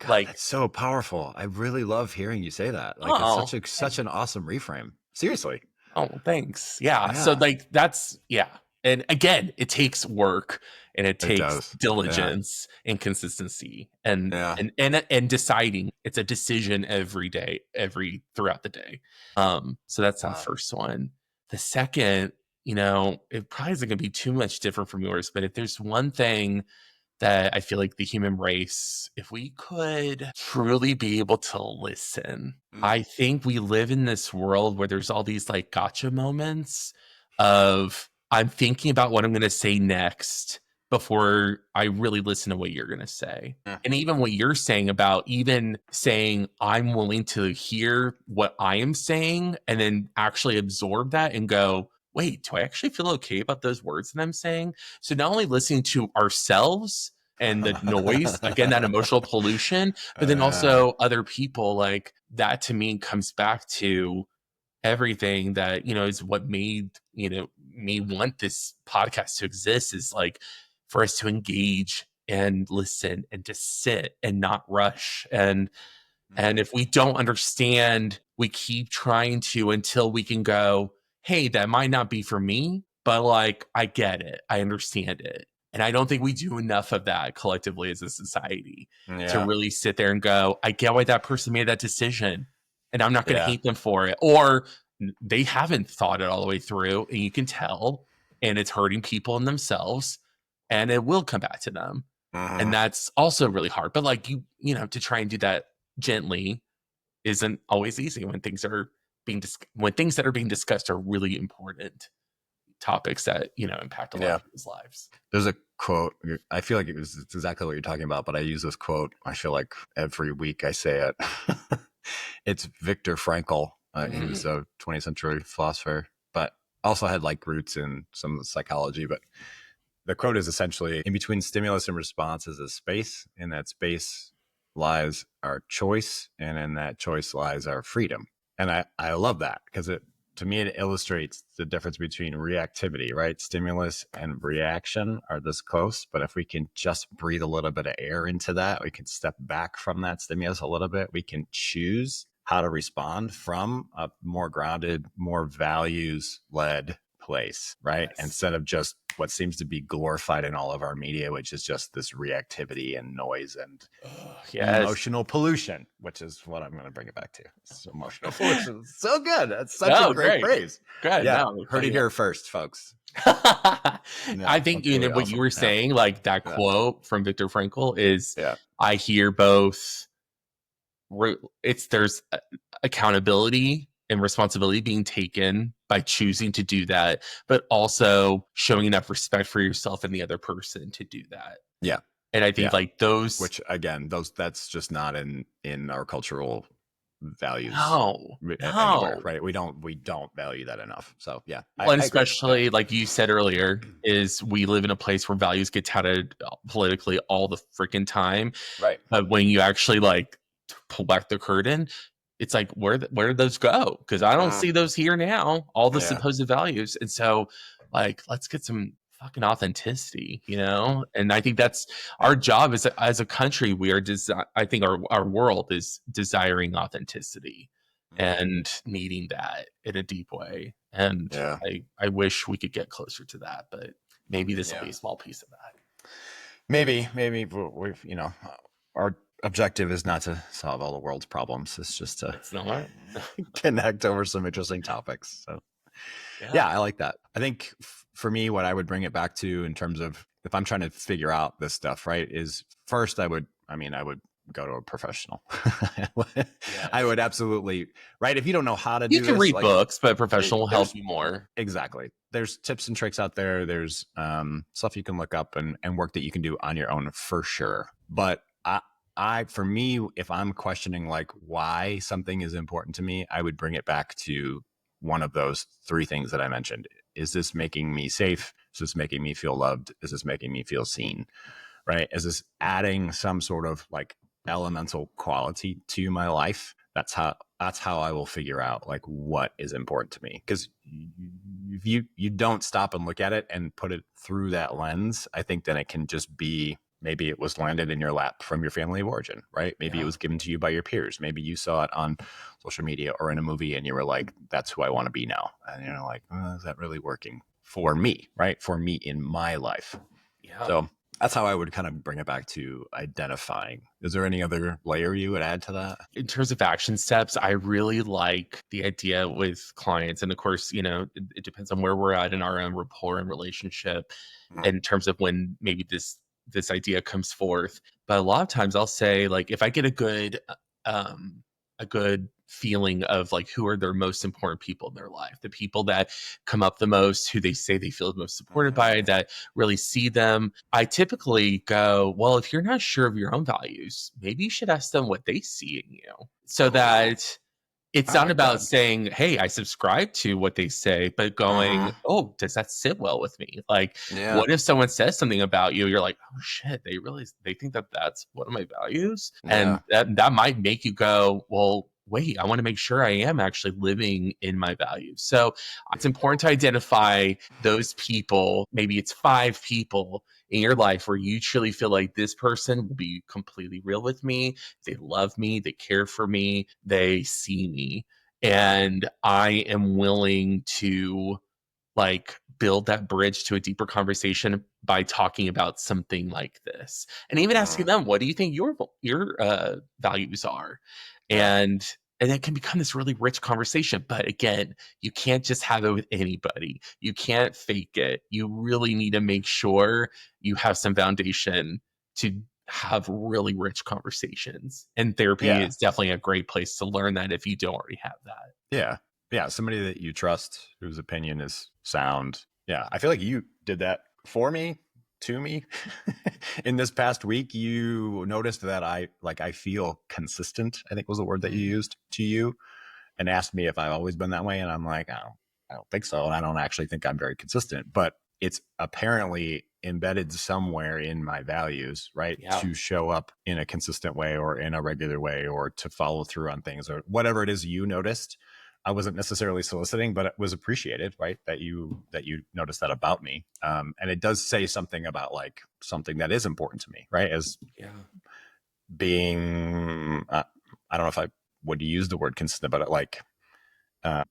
God, like, that's so powerful. I really love hearing you say that. Like, it's oh, such an awesome reframe. Seriously. oh, thanks. Yeah. So Yeah. like that's yeah. And again, it takes work and it It takes does. Yeah. diligence and consistency and Yeah. and deciding. It's a decision every day, throughout the day. So that's the Wow. first one. The second, you know, it probably isn't gonna be too much different from yours, but if there's one thing that I feel like the human race, if we could truly be able to listen, I think we live in this world where there's all these like gotcha moments of, I'm thinking about what I'm going to say next before I really listen to what you're going to say. Yeah. And even what you're saying about even saying, I'm willing to hear what I am saying and then actually absorb that and go, wait, do I actually feel okay about those words that I'm saying? So not only listening to ourselves and the noise, again, that emotional pollution, but then also other people, like that to me comes back to everything that, you know, is what made, you know, me want this podcast to exist, is like for us to engage and listen and to sit and not rush. And if we don't understand, we keep trying to until we can go, hey, that might not be for me, but like, I get it. I understand it. And I don't think we do enough of that collectively as a society to Yeah. really sit there and go, I get why that person made that decision. And I'm not going to Yeah. hate them for it. Or they haven't thought it all the way through. And you can tell, and it's hurting people and themselves. And it will come back to them. And Uh-huh. that's also really hard. But like, you know, to try and do that gently isn't always easy when things are when things that are being discussed are really important topics that, you know, impact a lot Yeah. of people's lives. There's a quote. I feel like it's exactly what you're talking about, but I use this quote. I feel like every week I say it. It's Viktor Frankl. He was a 20th century philosopher, but also had like roots in some psychology. But the quote is essentially, in between stimulus and response is a space. In that space lies our choice, and in that choice lies our freedom. And I love that, because it, to me, it illustrates the difference between reactivity, right? Stimulus and reaction are this close, but if we can just breathe a little bit of air into that, we can step back from that stimulus a little bit. We can choose how to respond from a more grounded, more values led place, right? Yes. Instead of just what seems to be glorified in all of our media, which is just this reactivity and noise and Yes. emotional pollution, which is what I'm going to bring it back to. It's emotional pollution. So good. That's such Oh, a great great. phrase. Good. Yeah. No, Heard it here first, folks. I think, that's you know, really what you awesome. were saying, like that Yeah. quote from Viktor Frankl is, Yeah. I hear both, there's accountability and responsibility being taken by choosing to do that, but also showing enough respect for yourself and the other person to do that. Yeah. And I think like those, which again, that's just not in our cultural values anywhere, no. right? We don't value that enough. So yeah, Well, and I agree. especially like you said earlier, is we live in a place where values get touted politically all the freaking time. Right. But when you actually like pull back the curtain, it's like, where did those go? Because I don't see those here now. All the supposed values, and so like, let's get some fucking authenticity, you know. And I think that's our job as a country. We are I think our world is desiring authenticity. and needing that in a deep way. And Yeah. I wish we could get closer to that, but maybe this will Yeah. be a small piece of that. Maybe we've, our objective is not to solve all the world's problems. It's just to It's not. connect over some interesting topics. So Yeah. yeah, I like that. I think for me, what I would bring it back to in terms of if I'm trying to figure out this stuff, right, is first I would go to a professional. I Yes. would absolutely, right. If you don't know how to You do can this, read like books, but a professional will help there's you more. exactly, there's tips and tricks out there. There's stuff you can look up and work that you can do on your own for sure. But for me, if I'm questioning like why something is important to me, I would bring it back to one of those three things that I mentioned. Is this making me safe? Is this making me feel loved? Is this making me feel seen? Right? Is this adding some sort of like elemental quality to my life? That's how I will figure out like what is important to me. Because if you don't stop and look at it and put it through that lens, I think then it can just be maybe it was landed in your lap from your family of origin, right? Maybe it Yeah. was given to you by your peers. Maybe you saw it on social media or in a movie and you were like, that's who I want to be now. And you're like, is that really working for me, right? For me in my life. Yeah. So that's how I would kind of bring it back to identifying. Is there any other layer you would add to that? In terms of action steps, I really like the idea with clients. And of course, it depends on where we're at in our own rapport and relationship in terms of when maybe this idea comes forth. But a lot of times I'll say, like, if I get a good feeling of like who are their most important people in their life, the people that come up the most, who they say they feel most supported by, that really see them, I typically go, well, if you're not sure of your own values, maybe you should ask them what they see in you, so Oh, that it's I not like about that. saying, hey, I subscribe to what they say, but going, oh, does that sit well with me? Like, Yeah. what if someone says something about you, you're like, oh shit, they think that that's one of my values, Yeah. and that might make you go, well, wait, I want to make sure I am actually living in my values. So it's important to identify those people. Maybe it's 5 people in your life where you truly feel like this person will be completely real with me. They love me, they care for me, they see me, and I am willing to like build that bridge to a deeper conversation by talking about something like this, and even asking them, what do you think your values are? Yeah. And it can become this really rich conversation. But again, you can't just have it with anybody. You can't fake it. You really need to make sure you have some foundation to have really rich conversations. And therapy Yeah. is definitely a great place to learn that if you don't already have that. Yeah. Yeah. Somebody that you trust whose opinion is sound. Yeah. I feel like you did that for me, to me. In this past week, you noticed that I feel consistent, I think was the word that you used to you, and asked me if I've always been that way. And I'm like, I don't think so. And I don't actually think I'm very consistent, but it's apparently embedded somewhere in my values, right? Yeah. To show up in a consistent way or in a regular way or to follow through on things or whatever it is you noticed. I wasn't necessarily soliciting, but it was appreciated, right? That you noticed that about me, and it does say something about like something that is important to me, right? As Yeah. being, I don't know if I would use the word consistent, but like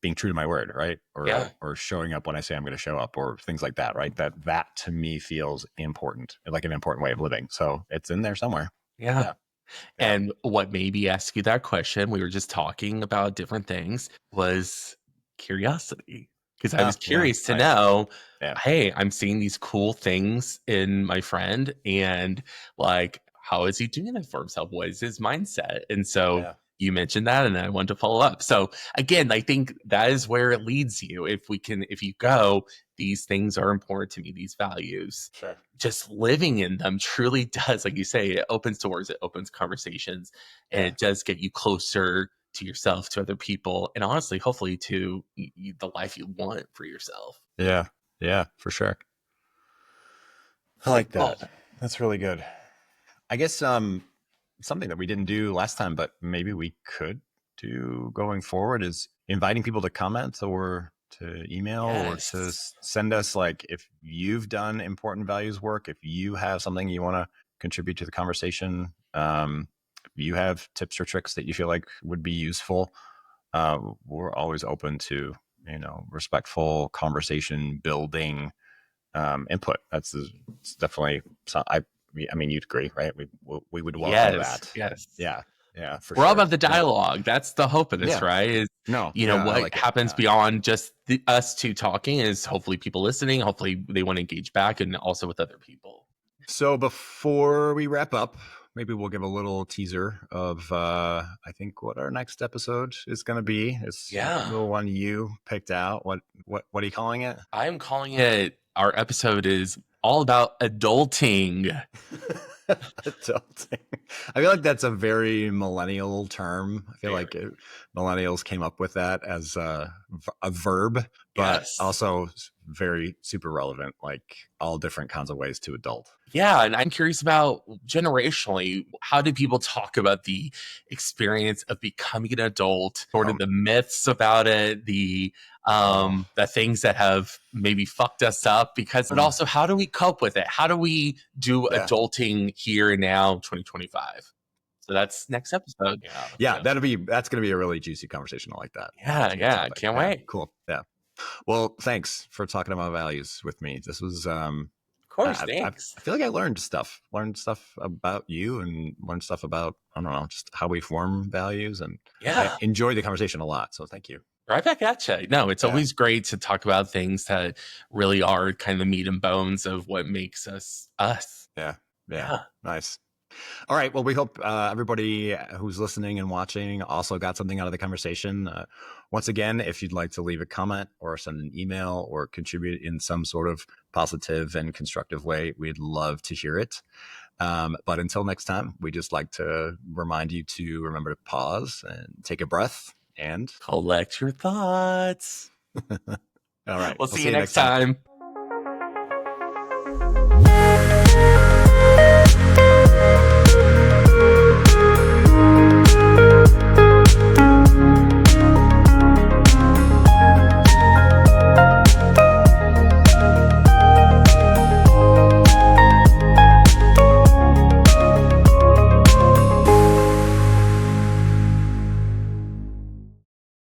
being true to my word, right? Yeah. Or showing up when I say I'm going to show up, or things like that, right? That to me feels important, like an important way of living. So it's in there somewhere. Yeah. Yeah, yeah, And what made me ask you that question, we were just talking about different things, was curiosity. Because I was yeah. curious to Nice. know, Yeah, hey, I'm seeing these cool things in my friend, and like, how is he doing it for himself? What is his mindset? And so yeah, you mentioned that, and I wanted to follow up. So again, I think that is where it leads you. If you go, these things are important to me, these values, sure. just living in them truly does, like you say, it opens doors, it opens conversations, and Yeah, it does get you closer to yourself, to other people, and honestly, hopefully to the life you want for yourself. yeah, yeah, for sure. I Like, like oh, that. That's really good. I guess something that we didn't do last time, but maybe we could do going forward is inviting people to comment or to email or to yes. send us like if you've done important values work, if you have something you want to contribute to the conversation, if you have tips or tricks that you feel like would be useful, we're always open to, respectful conversation building input. It's definitely, I mean, you'd agree, right? We would welcome Yes, that. yes. Yeah, for We're all sure. about the dialogue. That's the hope of this, Yeah. right? Is No, yeah, I what like it. happens Yeah. beyond just us two talking is hopefully people listening. Hopefully they want to engage back and also with other people. So before we wrap up, maybe we'll give a little teaser of I think what our next episode is going to be. It's Yeah. the one you picked out. What are you calling it? I'm calling it, our episode is all about adulting. Adulting. I feel like that's a very millennial term. I feel like millennials came up with that as a verb, but Yes. also very super relevant, like all different kinds of ways to adult. Yeah, and I'm curious about generationally, how do people talk about the experience of becoming an adult, sort of the myths about it, the things that have maybe fucked us up, but also how do we cope with it? How do we do adulting here and now, 2025? So that's next episode. That's going to be a really juicy conversation. I like that. Yeah, can't wait. Cool. Yeah. Well, thanks for talking about values with me. This was of course, thanks. I feel like I learned stuff about you and learned stuff about, I don't know, just how we form values, and I enjoyed the conversation a lot. So thank you. Right back at you. No, it's always great to talk about things that really are kind of the meat and bones of what makes us us. Yeah. Nice. All right. Well, we hope everybody who's listening and watching also got something out of the conversation. Once again, if you'd like to leave a comment or send an email or contribute in some sort of positive and constructive way, we'd love to hear it. But until next time, we just like to remind you to remember to pause and take a breath and collect your thoughts. All right. We'll see you next time.